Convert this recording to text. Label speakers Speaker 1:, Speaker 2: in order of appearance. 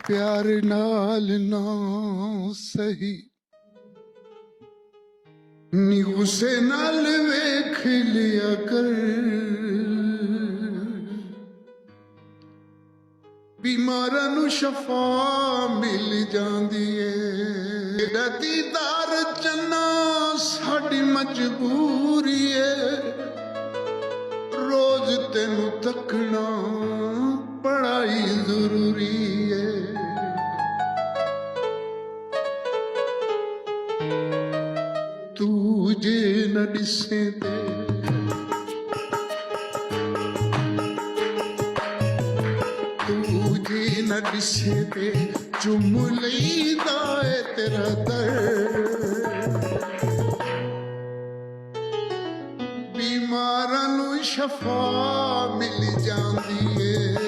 Speaker 1: प्यार नाल ना सही नी गुस्से नाल वेख लिया कर बीमारां नूं शफा मिल जांदी है दीदार चन्ना साडी मजबूरी है रोज तेनू तकना बड़ा ही जरूरी है तू जे न दिसे ते तू जे न दिसे ते चुम लईदा है तेरा दर्द बीमारां नूं शफा मिल जांदी है